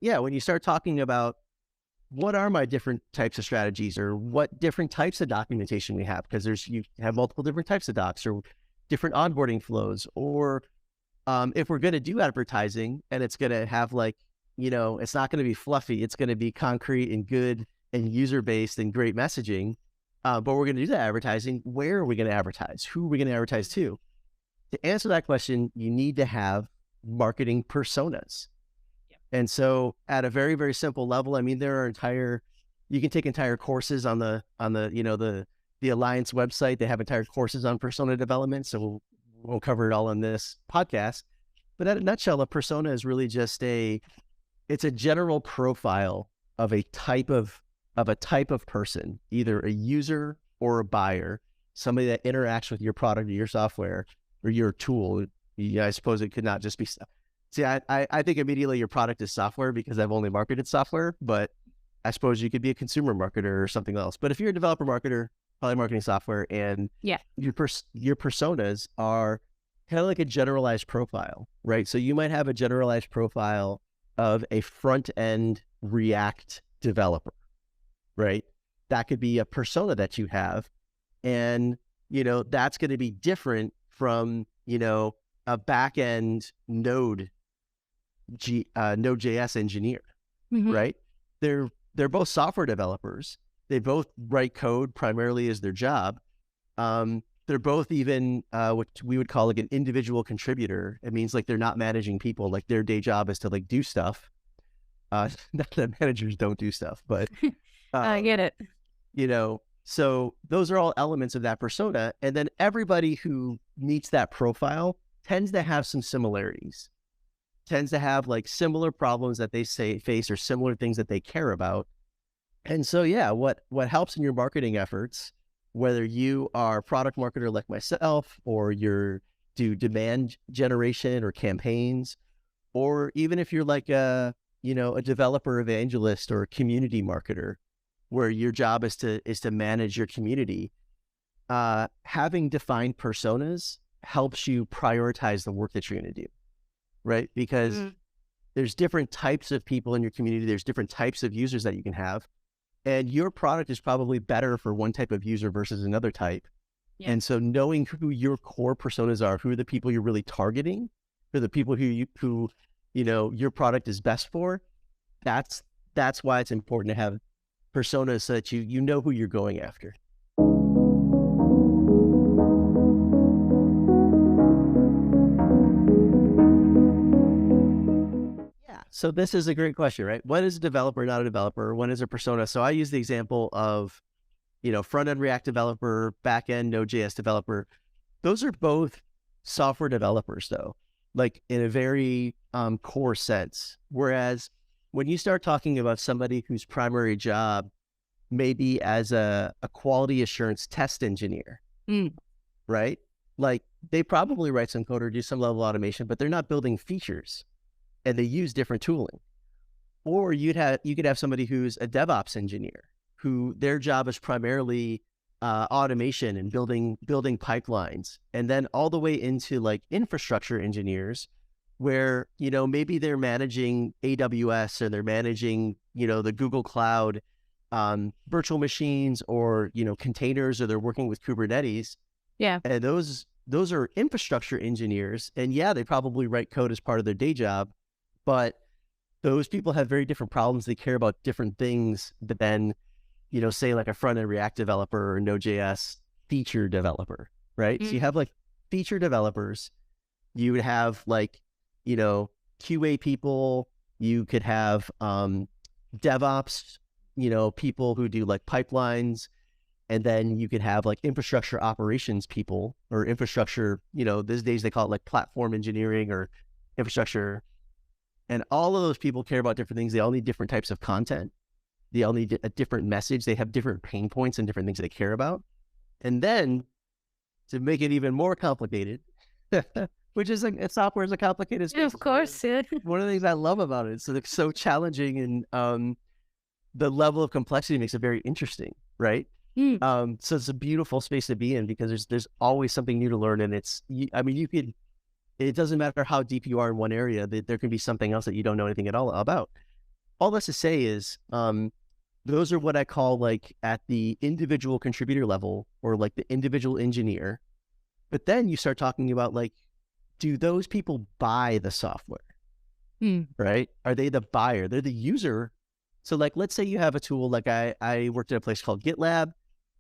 when you start talking about what are my different types of strategies or what different types of documentation we have, because you have multiple different types of docs or different onboarding flows, or if we're going to do advertising and it's going to have like, it's not going to be fluffy, it's going to be concrete and good and user-based and great messaging, but we're going to do that advertising. Where are we going to advertise? Who are we going to advertise to? To answer that question, you need to have marketing personas. And so at a very, very simple level, I mean, you can take entire courses on the Alliance website. They have entire courses on persona development. So we'll cover it all in this podcast. But at a nutshell, a persona is really just it's a general profile of a type of person, either a user or a buyer, somebody that interacts with your product or your software or your tool. Yeah, I suppose it could not just be stuff. See, I think immediately your product is software because I've only marketed software, but I suppose you could be a consumer marketer or something else. But if you're a developer marketer, probably marketing software, and your personas are kind of like a generalized profile, right? So you might have a generalized profile of a front-end React developer, right? That could be a persona that you have. And, that's going to be different from, a back-end Node.js engineer, right? They're both software developers. They both write code primarily as their job. They're both even what we would call like an individual contributor. It means like they're not managing people. Like their day job is to like do stuff. Not that managers don't do stuff, but I get it. So those are all elements of that persona. And then everybody who meets that profile tends to have some similarities, tends to have like similar problems that they face or similar things that they care about. And so, what helps in your marketing efforts, whether you are a product marketer like myself, or you do demand generation or campaigns, or even if you're like a developer evangelist or a community marketer, where your job is to manage your community, having defined personas helps you prioritize the work that you're going to do, right? Because there's different types of people in your community. There's different types of users that you can have. And your product is probably better for one type of user versus another type. Yeah. And so knowing who your core personas are, who are the people you're really targeting, who are the people who your product is best for, that's why it's important to have personas so that you know who you're going after. So this is a great question, right? What is a developer, not a developer? What is a persona? So I use the example of, front-end React developer, back-end Node.js developer. Those are both software developers, though, like in a very core sense. Whereas when you start talking about somebody whose primary job may be as a quality assurance test engineer, right? Like they probably write some code or do some level of automation, but they're not building features. And they use different tooling. Or you could have somebody who's a DevOps engineer, who their job is primarily automation and building pipelines, and then all the way into like infrastructure engineers, where maybe they're managing AWS or they're managing the Google Cloud virtual machines or containers, or they're working with Kubernetes. Yeah, and those are infrastructure engineers, and they probably write code as part of their day job. But those people have very different problems. They care about different things than, say like a front-end React developer or Node.js feature developer, right? So you have like feature developers. You would have like, QA people. You could have DevOps, people who do like pipelines. And then you could have like infrastructure operations people, or infrastructure, these days they call it like platform engineering or infrastructure. And all of those people care about different things. They all need different types of content. They all need a different message. They have different pain points and different things they care about. And then to make it even more complicated, which is like software is a complicated space. Yeah, of course. Yeah. One of the things I love about it is that it's so challenging, and the level of complexity makes it very interesting, right? So it's a beautiful space to be in because there's always something new to learn, and it doesn't matter how deep you are in one area, there can be something else that you don't know anything at all about. all this to say is, those are what I call like at the individual contributor level or like the individual engineer. But then you start talking about like, do those people buy the software, right? Are they the buyer? They're the user. So like, let's say you have a tool, like I worked at a place called GitLab.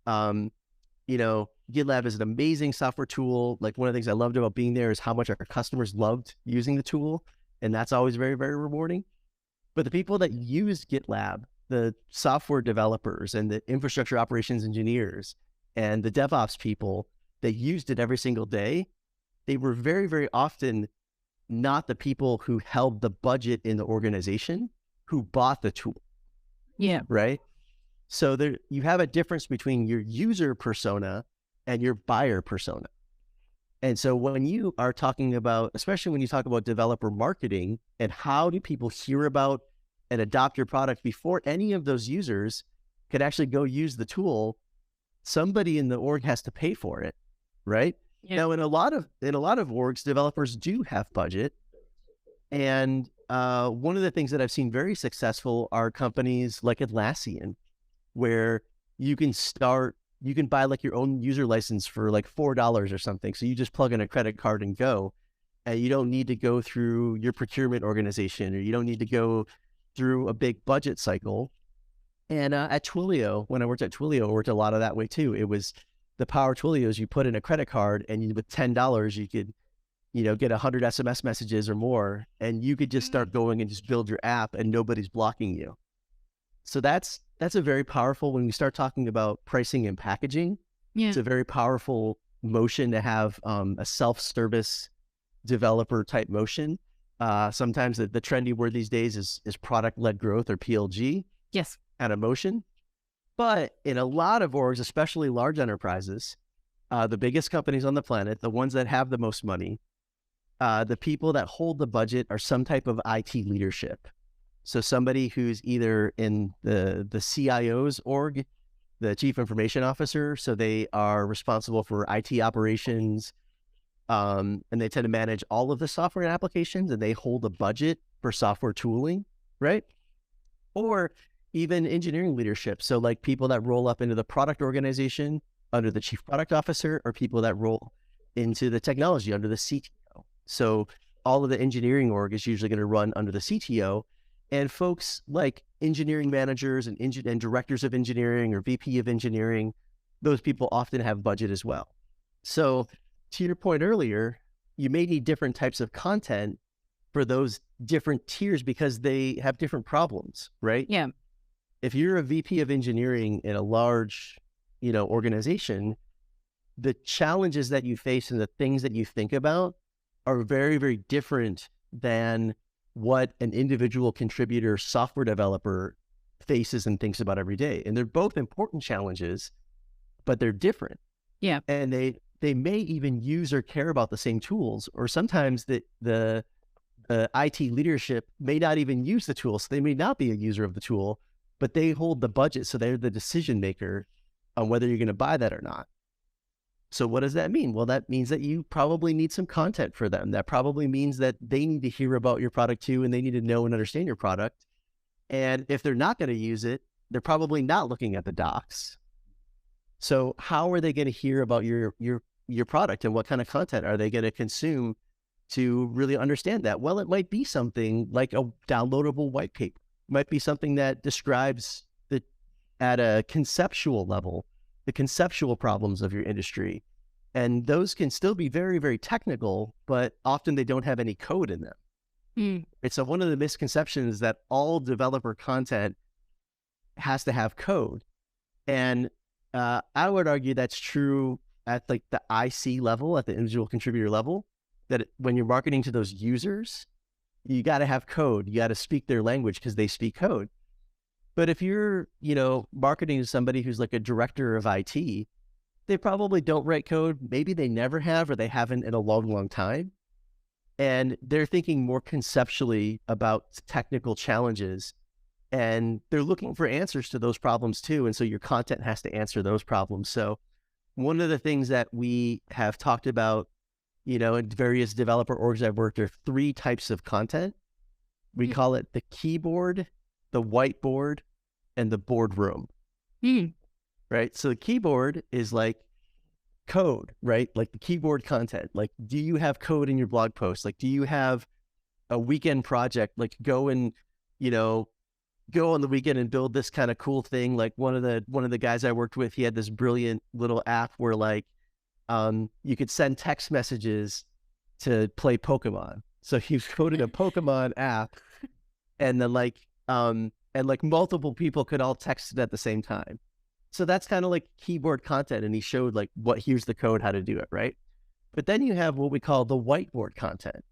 GitLab is an amazing software tool. Like one of the things I loved about being there is how much our customers loved using the tool. And that's always very, very rewarding. But the people that use GitLab, the software developers and the infrastructure operations engineers and the DevOps people that used it every single day, they were very, very often not the people who held the budget in the organization who bought the tool. Yeah. Right? So there, you have a difference between your user persona and your buyer persona. And so when you are talking about, especially when you talk about developer marketing and how do people hear about and adopt your product before any of those users could actually go use the tool, somebody in the org has to pay for it, right? Yeah. Now, in a lot of orgs, developers do have budget. And one of the things that I've seen very successful are companies like Atlassian, where you can buy like your own user license for like $4 or something. So you just plug in a credit card and go, and you don't need to go through your procurement organization, or you don't need to go through a big budget cycle. And at Twilio, when I worked at Twilio, I worked a lot of that way too. It was the power of Twilio is you put in a credit card, and with $10, you could, get 100 SMS messages or more, and you could just start going and just build your app, and nobody's blocking you. So that's a very powerful, when we start talking about pricing and packaging, it's a very powerful motion to have a self-service developer type motion. Sometimes the trendy word these days is product-led growth, or PLG. Yes. Kind of motion. But in a lot of orgs, especially large enterprises, the biggest companies on the planet, the ones that have the most money, the people that hold the budget are some type of IT leadership. So somebody who's either in the CIO's org, the chief information officer, so they are responsible for IT operations, and they tend to manage all of the software and applications, and they hold a budget for software tooling, right? Or even engineering leadership. So like people that roll up into the product organization under the chief product officer, or people that roll into the technology under the CTO. So all of the engineering org is usually going to run under the CTO. And folks like engineering managers and directors of engineering or VP of engineering, those people often have budget as well. So to your point earlier, you may need different types of content for those different tiers because they have different problems, right? Yeah. If you're a VP of engineering in a large, organization, the challenges that you face and the things that you think about are very, very different than what an individual contributor software developer faces and thinks about every day. And they're both important challenges, but they're different. Yeah. And they may even use or care about the same tools, or sometimes the IT leadership may not even use the tool. So they may not be a user of the tool, but they hold the budget. So they're the decision maker on whether you're going to buy that or not. So what does that mean? Well, that means that you probably need some content for them. That probably means that they need to hear about your product too, and they need to know and understand your product. And if they're not going to use it, they're probably not looking at the docs. So how are they going to hear about your product, and what kind of content are they going to consume to really understand that? Well, it might be something like a downloadable white paper. It might be something that describes at a conceptual level, the conceptual problems of your industry. And those can still be very, very technical, but often they don't have any code in them. And so one of the misconceptions is that all developer content has to have code. And I would argue that's true at like the IC level, at the individual contributor level, that when you're marketing to those users, you got to have code. You got to speak their language because they speak code. But if you're, marketing to somebody who's like a director of IT, they probably don't write code. Maybe they never have, or they haven't in a long, long time. And they're thinking more conceptually about technical challenges, and they're looking for answers to those problems too. And so your content has to answer those problems. So one of the things that we have talked about, in various developer orgs I've worked, are 3 types of content. We call it the keyboard, the whiteboard, and the boardroom, right? So the keyboard is like code, right? Like the keyboard content. Like, do you have code in your blog post? Like, do you have a weekend project? Like, go and, go on the weekend and build this kind of cool thing. Like one of the guys I worked with, he had this brilliant little app where like you could send text messages to play Pokemon. So he coded a Pokemon app, and then like multiple people could all text it at the same time. So that's kind of like keyboard content, and he showed like here's the code, how to do it, right? But then you have what we call the whiteboard content.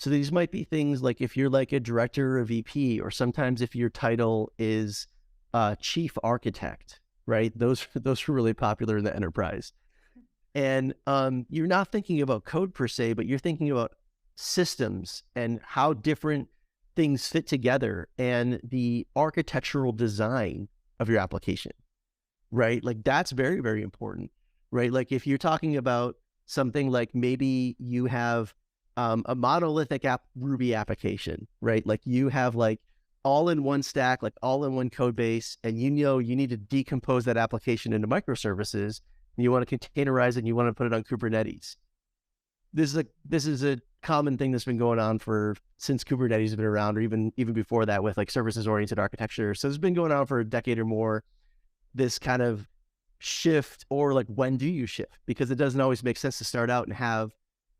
So these might be things like if you're like a director or a VP, or sometimes if your title is chief architect, right? Those are really popular in the enterprise. And you're not thinking about code per se, but you're thinking about systems and how different things fit together and the architectural design of your application, right? Like that's very, very important, right? Like if you're talking about something like maybe you have a monolithic Ruby application, right? Like you have like all in one stack, like all in one code base, and you need to decompose that application into microservices, and you want to containerize it, and you want to put it on Kubernetes. This is a common thing that's been going on since Kubernetes has been around, or even before that with like services-oriented architecture. So it's been going on for a decade or more, this kind of shift, or like when do you shift? Because it doesn't always make sense to start out and have,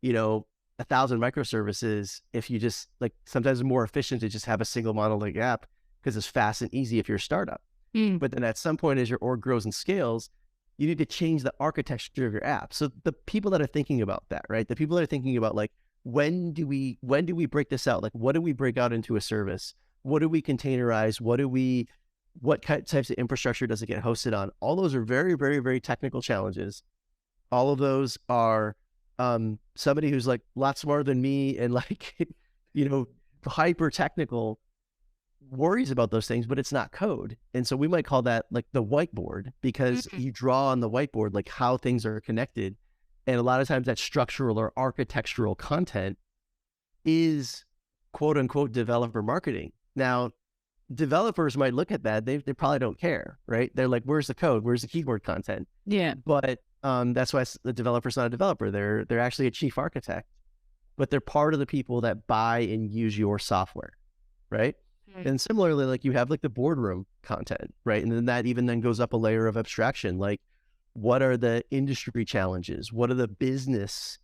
1,000 microservices if you just like, sometimes it's more efficient to just have a single monolithic app because it's fast and easy if you're a startup. But then at some point, as your org grows and scales, you need to change the architecture of your app. So the people that are thinking about that, right? The people that are thinking about like, when do we break this out? Like, what do we break out into a service? What do we containerize? What types of infrastructure does it get hosted on? All those are very, very, very technical challenges. All of those are somebody who's like a lot smarter than me and like, hyper technical worries about those things, but it's not code. And so we might call that like the whiteboard, because you draw on the whiteboard, like how things are connected. And a lot of times that structural or architectural content is quote unquote developer marketing. Now, developers might look at that. They probably don't care, right? They're like, where's the code? Where's the keyboard content? Yeah. But that's why the developer's not a developer. They're actually a chief architect, but they're part of the people that buy and use your software, right? And similarly, like you have like the boardroom content, right? And then that even then goes up a layer of abstraction. Like, what are the industry challenges? What are the business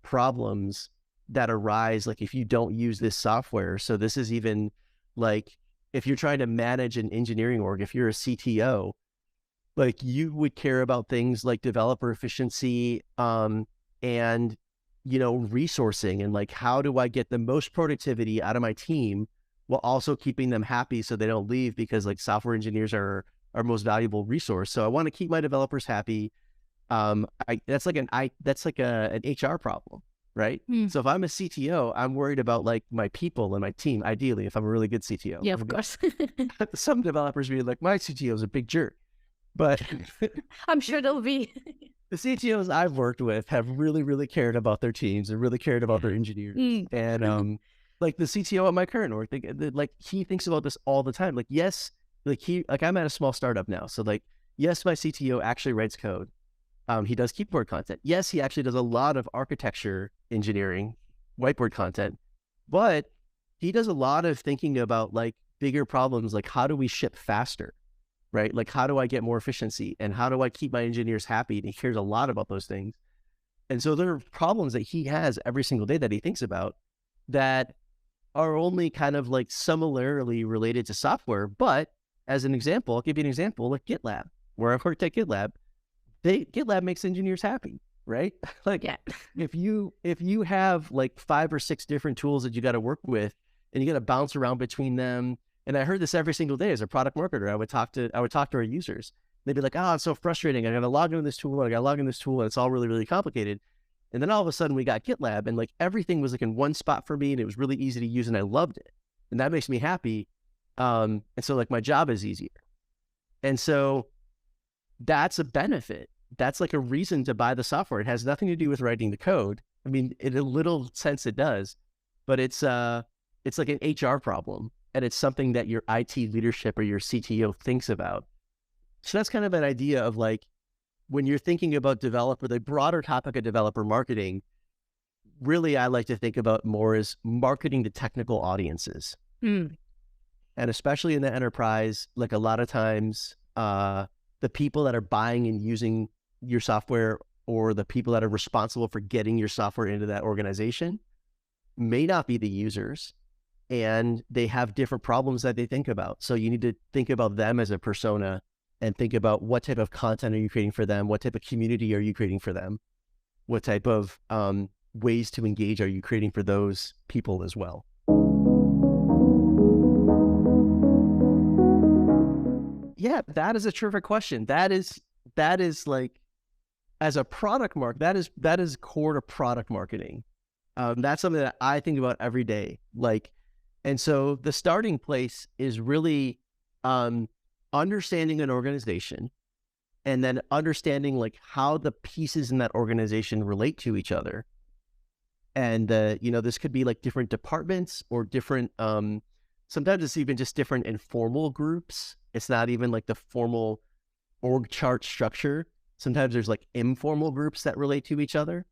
problems that arise? Like if you don't use this software. So this is even like, if you're trying to manage an engineering org, if you're a CTO, like you would care about things like developer efficiency, and, resourcing, and like, how do I get the most productivity out of my team while also keeping them happy so they don't leave, because like software engineers are our most valuable resource. So I want to keep my developers happy. That's like an HR problem, right? So if I'm a CTO, I'm worried about like my people and my team, ideally, if I'm a really good CTO. Yeah, of course. Some developers be like, my CTO is a big jerk. But I'm sure they'll be. The CTOs I've worked with have really, really cared about their teams and really cared about their engineers. And like the CTO at my current org, he thinks about this all the time. Like, yes, I'm at a small startup now. So like, yes, my CTO actually writes code. He does keyboard content. Yes, he actually does a lot of architecture engineering, whiteboard content, but he does a lot of thinking about like bigger problems, like how do we ship faster, right? Like how do I get more efficiency, and how do I keep my engineers happy? And he cares a lot about those things. And so there are problems that he has every single day that he thinks about that are only kind of like similarly related to software. But as an example, I'll give you an example, like GitLab, where I've worked at GitLab. GitLab makes engineers happy, right? Like if you have like 5 or 6 different tools that you got to work with, and you got to bounce around between them. And I heard this every single day as a product marketer. I would talk to our users. They'd be like, oh, it's so frustrating. I got to log into this tool. I got to log in this tool, and it's all really, really complicated. And then all of a sudden we got GitLab, and like everything was like in one spot for me, and it was really easy to use, and I loved it. And that makes me happy. And so like my job is easier. And so that's a benefit. That's like a reason to buy the software. It has nothing to do with writing the code. I mean, in a little sense it does, but it's like an HR problem. and it's something that your IT leadership or your CTO thinks about. So that's kind of an idea of like, when you're thinking about developer, the broader topic of developer marketing, really I like to think about more as marketing to technical audiences. Mm. And especially in the enterprise, like a lot of times, the people that are buying and using your software, or the people that are responsible for getting your software into that organization, may not be the users, and they have different problems that they think about. So you need to think about them as a persona and think about what type of content are you creating for them? What type of community are you creating for them? What type of ways to engage are you creating for those people as well? Yeah, that is a terrific question. That is like, as a product that is core to product marketing. That's something that I think about every day. Like, and so the starting place is really understanding an organization, and then understanding like how the pieces in that organization relate to each other. And this could be like different departments or different. Sometimes it's even just different informal groups. It's not even like the formal org chart structure. Sometimes there's like informal groups that relate to each other.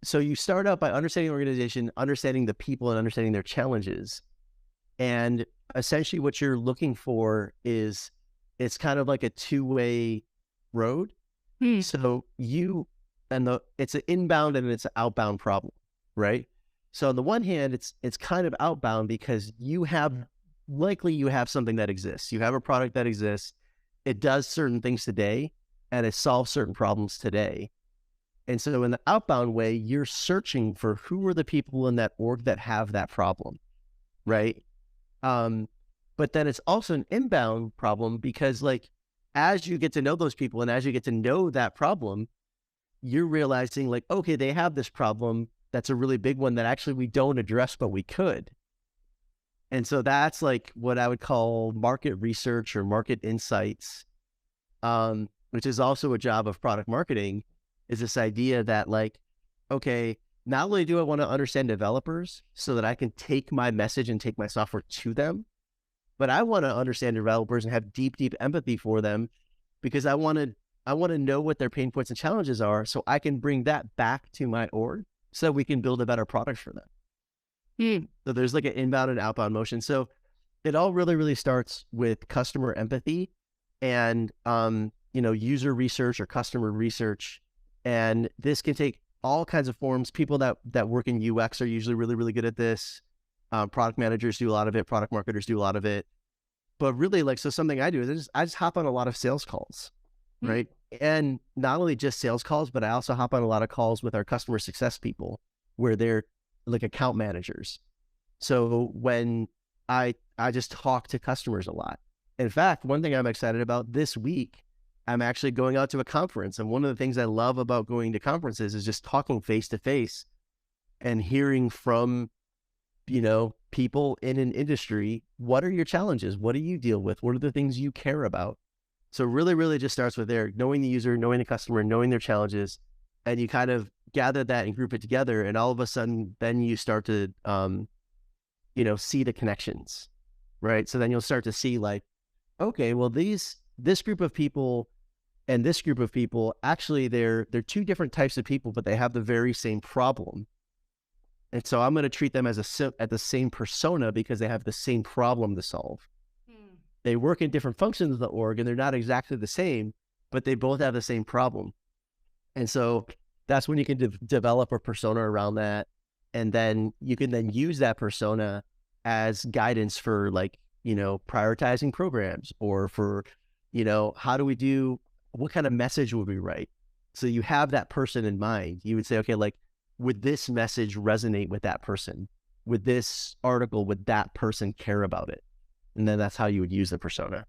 So you start out by understanding the organization, understanding the people, and understanding their challenges. And essentially what you're looking for is, it's kind of like a two-way road. So it's an inbound and it's an outbound problem, right? So on the one hand, it's kind of outbound because you have something that exists. You have a product that exists. It does certain things today, and it solves certain problems today. And so in the outbound way, you're searching for who are the people in that org that have that problem, right? But then it's also an inbound problem because, like, as you get to know those people and as you get to know that problem, you're realizing like, okay, they have this problem that's a really big one that actually we don't address, but we could. And so that's like what I would call market research or market insights, which is also a job of product marketing, is this idea that like, okay, not only do I want to understand developers so that I can take my message and take my software to them, but I want to understand developers and have deep, deep empathy for them, because I want to know what their pain points and challenges are so I can bring that back to my org so that we can build a better product for them. So there's like an inbound and outbound motion. So it all really, really starts with customer empathy and, user research or customer research. And this can take all kinds of forms. People that work in UX are usually really, really good at this. Product managers do a lot of it. Product marketers do a lot of it. But really, like, so something I do is I just hop on a lot of sales calls, right? And not only just sales calls, but I also hop on a lot of calls with our customer success people where they're like account managers. So when I just talk to customers a lot. In fact, one thing I'm excited about this week, I'm actually going out to a conference. And one of the things I love about going to conferences is just talking face to face and hearing from, people in an industry. What are your challenges? What do you deal with? What are the things you care about? So really, really just starts with there, knowing the user, knowing the customer, knowing their challenges, and you kind of gather that and group it together. And all of a sudden, then you start to, see the connections, right? So then you'll start to see like, okay, well, this group of people and this group of people, actually, they're two different types of people, but they have the very same problem. And so I'm going to treat them as at the same persona because they have the same problem to solve. They work in different functions of the org and they're not exactly the same, but they both have the same problem. And so that's when you can develop a persona around that. And then you can then use that persona as guidance for like, prioritizing programs or for, what kind of message would we write? So you have that person in mind. You would say, okay, like, would this message resonate with that person? Would this article, would that person care about it? And then that's how you would use the persona.